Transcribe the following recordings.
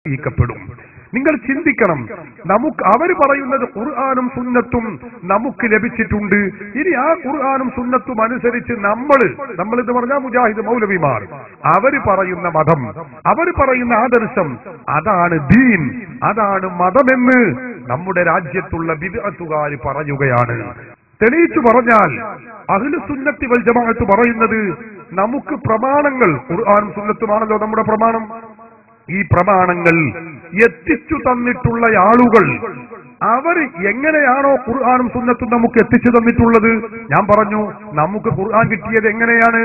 തെളിയിക്കപ്പെടും. നിങ്ങൾ ചിന്തിക്കണം, നമുക്ക് അവർ പറയുന്നത് ഖുർആനും സുന്നത്തും നമുക്ക് ലഭിച്ചിട്ടുണ്ട്. ഇനി ആ ഖുർആനും സുന്നത്തും അനുസരിച്ച് നമ്മൾ എന്ന് പറഞ്ഞാൽ മുജാഹിദ് മൗലവിമാർ, അവര് പറയുന്ന മതം, അവർ പറയുന്ന ആദർശം, അതാണ് ദീൻ, അതാണ് മതമെന്ന് നമ്മുടെ രാജ്യത്തുള്ള ബിദ്അത്തുകാർ പറയുകയാണ്. തെളിയിച്ചു പറഞ്ഞാൽ അഹ്ലു സുന്നത്തി വൽ ജമാഅത്ത് പറയുന്നത് നമുക്ക് പ്രമാണങ്ങൾ ഖുർആനും സുന്നത്തുമാണല്ലോ നമ്മുടെ പ്രമാണം. ഈ പ്രമാണങ്ങൾ എത്തിച്ചു തന്നിട്ടുള്ള ആളുകൾ അവർ എങ്ങനെയാണോ ഖുർആനും സുന്നത്തും നമുക്ക് എത്തിച്ചു തന്നിട്ടുള്ളത്, ഞാൻ പറഞ്ഞു നമുക്ക് ഖുർആൻ കിട്ടിയത് എങ്ങനെയാണ്?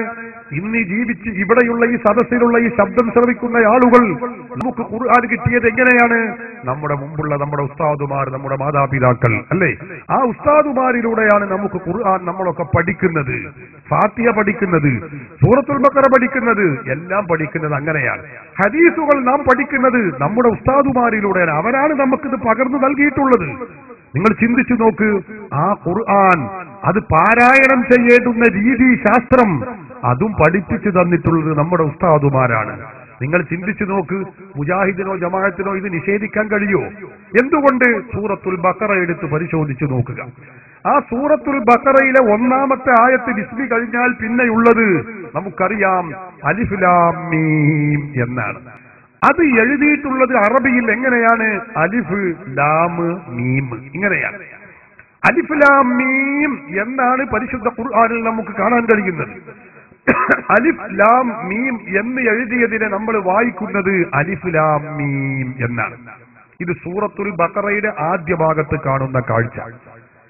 ഇന്ന് ജീവിച്ച് ഇവിടെയുള്ള ഈ സദസ്സിലുള്ള ഈ ശബ്ദം ശ്രവിക്കുന്ന ആളുകൾ നമുക്ക് ഖുർആൻ കിട്ടിയത് എങ്ങനെയാണ്? നമ്മുടെ മുമ്പുള്ള നമ്മുടെ ഉസ്താദുമാർ, നമ്മുടെ മാതാപിതാക്കൾ അല്ലേ? ആ ഉസ്താദുമാരിലൂടെയാണ് നമുക്ക് ഖുർആൻ നമ്മളൊക്കെ പഠിക്കുന്നത്, ഫാത്തിഹ പഠിക്കുന്നത്, സൂറത്തുൽ ബഖറ പഠിക്കുന്നത്, എല്ലാം പഠിക്കുന്നത് അങ്ങനെയാണ്. ഹദീസുകൾ നാം പഠിക്കുന്നത് നമ്മുടെ ഉസ്താദുമാരിലൂടെയാണ്. അവരാണ് നമുക്കിത് പകർന്നു നൽകിയിട്ടുള്ളത്. നിങ്ങൾ ചിന്തിച്ചു നോക്ക്, ആ ഖുർആൻ അത് പാരായണം ചെയ്യേണ്ടുന്ന രീതി, ശാസ്ത്രം, അതും പഠിപ്പിച്ചു തന്നിട്ടുള്ളത് നമ്മുടെ ഉസ്താദുമാരാണ്. നിങ്ങൾ ചിന്തിച്ചു നോക്ക്, മുജാഹിദിനോ ജമാഅത്തിനോ ഇത് നിഷേധിക്കാൻ കഴിയോ? എന്തുകൊണ്ട്? സൂറത്തുൽ ബഖറ എടുത്ത് പരിശോധിച്ചു നോക്കുക. ആ സൂറത്തുൽ ബഖറയിലെ 1-ാമത്തെ ആയത്ത് ബിസ്മി കഴിഞ്ഞാൽ പിന്നെയുള്ളത് നമുക്കറിയാം, അലിഫ് ലാം മീം എന്നാണ്. അത് എഴുതിയിട്ടുള്ളത് അറബിയിൽ എങ്ങനെയാണ്? അലിഫ് ലാം മീം, ഇങ്ങനെയാണ്. അലിഫ് ലാം മീം എന്നാണ് പരിശുദ്ധ ഖുർആനിൽ നമുക്ക് കാണാൻ കഴിയുന്നത്. അലിഫ് ലാം മീം എന്ന് എഴുതിയതിനെ നമ്മൾ വായിക്കുന്നത് അലിഫ് ലാം മീം എന്നാണ്. ഇത് സൂറത്തുൽ ബഖറയുടെ ആദ്യ ഭാഗത്ത് കാണുന്ന കാഴ്ച.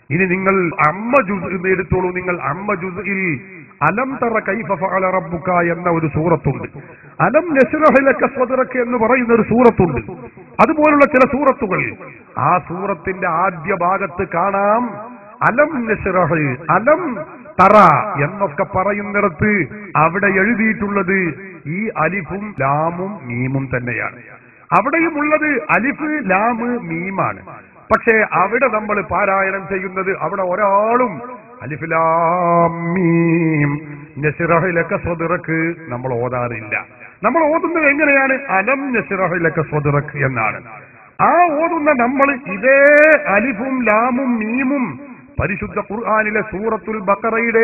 ഇനി നിങ്ങൾ അമ്മ ജുസ് എടുത്തോളൂ. നിങ്ങൾ അമ്മ ജുസ്ഇൽ അലം തറ കൈഫ ഫഅല റബ്ബുക എന്ന ഒരു സൂറത്തുണ്ട്. അലം നശ്റഹ് ലക സദ്റക എന്ന് പറയുന്ന ഒരു സൂറത്തുണ്ട്. അതുപോലുള്ള ചില സൂറത്തുകൾ, ആ സൂറത്തിന്റെ ആദ്യ ഭാഗത്ത് കാണാം അലം നശ്റഹ്, അലം തറ എന്നൊക്കെ പറയുന്നിടത്ത് അവിടെ എഴുതിയിട്ടുള്ളത് ഈ അലിഫും ലാമും മീമും തന്നെയാണ്. അവിടെയും ഉള്ളത് അലിഫ് ലാം മീമാണ്. പക്ഷേ അവിടെ നമ്മൾ പാരായണം ചെയ്യുന്നത്, അവിടെ ഒരാളും അലിഫ് ലാം മീം നശ്റഹ് ലക സദ്റക നമ്മൾ ഓതാറില്ല. നമ്മൾ ഓതുന്നത് എങ്ങനെയാണ്? അലം നശ്റഹ് ലക സദ്റക എന്നാണ്. ആ ഓതുന്ന നമ്മൾ ഇതേ അലിഫും ലാമും മീമും പരിശുദ്ധ ഖുർആനിലെ സൂറത്തുൽ ബഖറയുടെ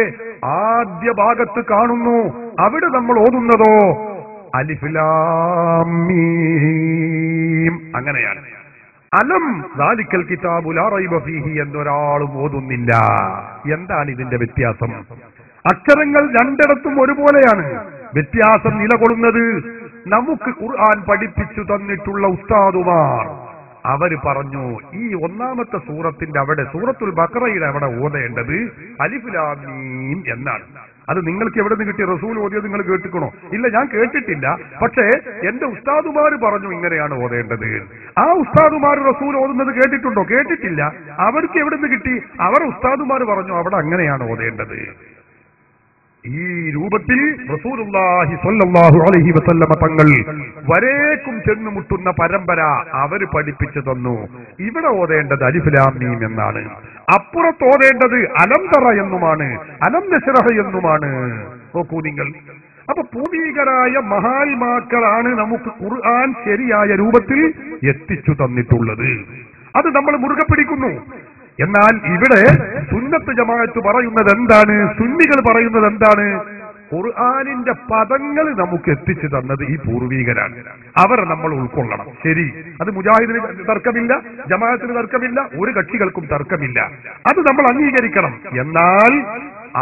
ആദ്യ ഭാഗത്ത് കാണുന്നു. അവിടെ നമ്മൾ ഓതുന്നതോ അലിഫ് ലാം മീം അങ്ങനെയാണ്. അലം ദാലിക്കൽ കിതാബു ലാ റൈബ ഫീഹി എന്നൊരാളും ഓതുന്നില്ല. എന്താണ് ഇതിന്റെ വ്യത്യാസം? അക്ഷരങ്ങൾ രണ്ടിടത്തും ഒരുപോലെയാണ്. വ്യത്യാസം നിലകൊള്ളുന്നത് നമുക്ക് ഖുർആൻ പഠിപ്പിച്ചു തന്നിട്ടുള്ള ഉസ്താദുമാർ അവർ പറഞ്ഞു, ഈ 1-ാമത്തെ സൂറത്തിന്റെ അവിടെ, സൂറത്തുൽ ബഖറയുടെ അവിടെ ഓതേണ്ടത് അലിഫ് ലാം മീം എന്നാണ്. അത് നിങ്ങൾക്ക് എവിടെ നിന്ന് കിട്ടിയ? റസൂൽ ഓതിയത് നിങ്ങൾ കേട്ടിക്കണോ? ഇല്ല, ഞാൻ കേട്ടിട്ടില്ല. പക്ഷേ എന്റെ ഉസ്താദുമാർ പറഞ്ഞു ഇങ്ങനെയാണ് ഓതേണ്ടത്. ആ ഉസ്താദുമാർ റസൂൽ ഓതുന്നത് കേട്ടിട്ടുണ്ടോ? കേട്ടിട്ടില്ല. അവർക്ക് എവിടെ നിന്ന് കിട്ടി? അവർ ഉസ്താദുമാർ പറഞ്ഞു അവിടെ അങ്ങനെയാണ് ഓതേണ്ടത്. ഈ രൂപത്തിൽ റസൂലുള്ളാഹി സ്വല്ലല്ലാഹു അലൈഹി വസല്ലമ തങ്ങൾ വരേക്കും ചെന്നു മുട്ടുന്ന പരമ്പര അവർ പഠിപ്പിച്ചു തന്നു. ഇവിടെ ഓതേണ്ടത് അലിഫ് ലാം മീം എന്നാണ്. അപ്പുറത്ത് ഓതേണ്ടത് അലം തറ എന്നുമാണ്, അലം നശ്റഹ് എന്നുമാണ്. നോക്കൂ നിങ്ങൾ. അപ്പൊ പൂർവീകരായ മഹാത്മാക്കളാണ് നമുക്ക് ഖുർആൻ ശരിയായ രൂപത്തിൽ എത്തിച്ചു തന്നിട്ടുള്ളത്. അത് നമ്മൾ മുറുകെ പിടിക്കുന്നു. എന്നാൽ ഇവിടെ സുന്നത്ത് ജമാഅത്ത് പറയുന്നത് എന്താണ്? സുന്നികൾ പറയുന്നത് എന്താണ്? ഖുർആനിന്റെ പദങ്ങൾ നമുക്ക് എത്തിച്ചു തന്നത് ഈ പൂർവീകരാണ്. അവർ നമ്മൾ ഉൾക്കൊള്ളണം. ശരി, അത് മുജാഹിദിന് തർക്കമില്ല, ജമാഅത്തിന് തർക്കമില്ല, ഒരു കക്ഷികൾക്കും തർക്കമില്ല. അത് നമ്മൾ അംഗീകരിക്കണം. എന്നാൽ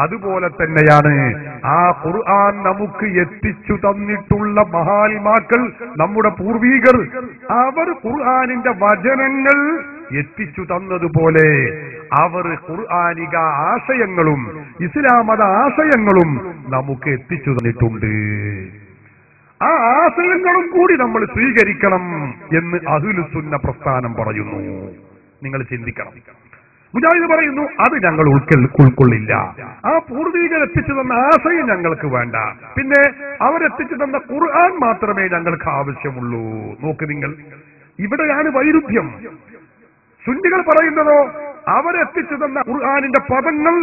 അതുപോലെ തന്നെയാണ് ആ ഖുർആൻ നമുക്ക് എത്തിച്ചു തന്നിട്ടുള്ള മഹാത്മാക്കൾ, നമ്മുടെ പൂർവീകർ, അവർ ഖുർആനിന്റെ വചനങ്ങൾ എത്തിച്ചു തന്നതുപോലെ അവർ ഖുർആനിക ആശയങ്ങളും ഇസ്ലാം മത ആശയങ്ങളും നമുക്ക് എത്തിച്ചു തന്നിട്ടുണ്ട്. ആ ആശയങ്ങളും കൂടി നമ്മൾ സ്വീകരിക്കണം എന്ന് അഹ്ലുസുന്ന പ്രസ്ഥാനം പറയുന്നു. നിങ്ങൾ ചിന്തിക്കണം. മുജാഹിദ് പറയുന്നു അത് ഞങ്ങൾ ഉൾക്കൊള്ളില്ല. ആ പൂർവീകർ എത്തിച്ചു തന്ന ആശയം ഞങ്ങൾക്ക് വേണ്ട, പിന്നെ അവരെത്തിച്ചു തന്ന ഖുർആൻ മാത്രമേ ഞങ്ങൾക്ക് ആവശ്യമുള്ളൂ. നോക്ക് നിങ്ങൾ, ഇവിടെയാണ് വൈരുദ്ധ്യം. സുന്നികൾ പറയുന്നതോ അവരെത്തിച്ചു തന്ന ഖുർആനിന്റെ പദങ്ങൾ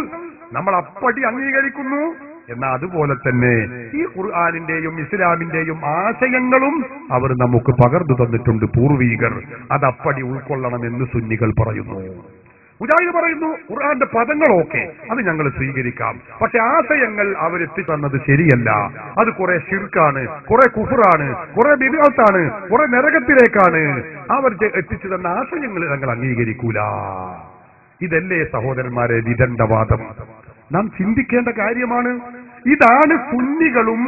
നമ്മൾ അപ്പടി അംഗീകരിക്കുന്നു, എന്നാൽ അതുപോലെ തന്നെ ഈ ഖുർആനിന്റെയും ഇസ്ലാമിന്റെയും ആശയങ്ങളും അവർ നമുക്ക് പകർന്നു തന്നിട്ടുണ്ട് പൂർവീകർ. അതപ്പടി ഉൾക്കൊള്ളണമെന്ന് സുന്നികൾ പറയുന്നു. മുജാഹിദ് പറയുന്നു ഖുർആന്റെ പദങ്ങളൊക്കെ അത് ഞങ്ങൾ സ്വീകരിക്കാം, പക്ഷെ ആശയങ്ങൾ അവരെത്തിത്തന്നത് ശരിയല്ല. അത് കുറെ ശിർക്കാണ്, കുറെ കുഫറാണ്, കുറെ ബിദ്അത്താണ്, കുറെ നരകത്തിലേക്കാണ്. അവർ എത്തിച്ചു തന്ന ആശയങ്ങൾ ഞങ്ങൾ അംഗീകരിക്കൂല. ഇതല്ലേ സഹോദരന്മാരെ വിദണ്ഡവാദം? നാം ചിന്തിക്കേണ്ട കാര്യമാണ്. ഇതാണ് സുന്നികളും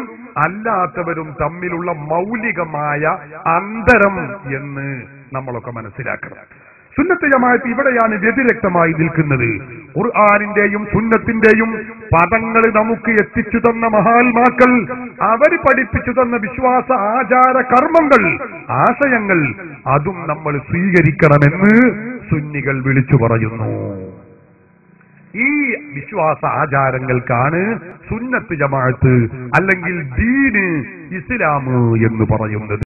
അല്ലാത്തവരും തമ്മിലുള്ള മൗലികമായ അന്തരം എന്ന് നമ്മളൊക്കെ മനസ്സിലാക്കണം. സുന്നത്ത് ജമാഅത്ത് ഇവിടെയാണ് വ്യതിരക്തമായി നിൽക്കുന്നത്. ഖുർആനിന്റെയും സുന്നത്തിന്റെയും പദങ്ങൾ നമുക്ക് എത്തിച്ചു തന്ന മഹാത്മാക്കൾ, അവർ പഠിപ്പിച്ചു തന്ന വിശ്വാസ ആചാര കർമ്മങ്ങൾ, ആശയങ്ങൾ, അതും നമ്മൾ സ്വീകരിക്കണമെന്ന് സുന്നികൾ വിളിച്ചു പറയുന്നു. ഈ വിശ്വാസ ആചാരങ്ങൾക്കാണ് സുന്നത്ത് ജമാഅത്ത് അല്ലെങ്കിൽ ദീന് ഇസ്ലാം എന്ന് പറയുന്നത്.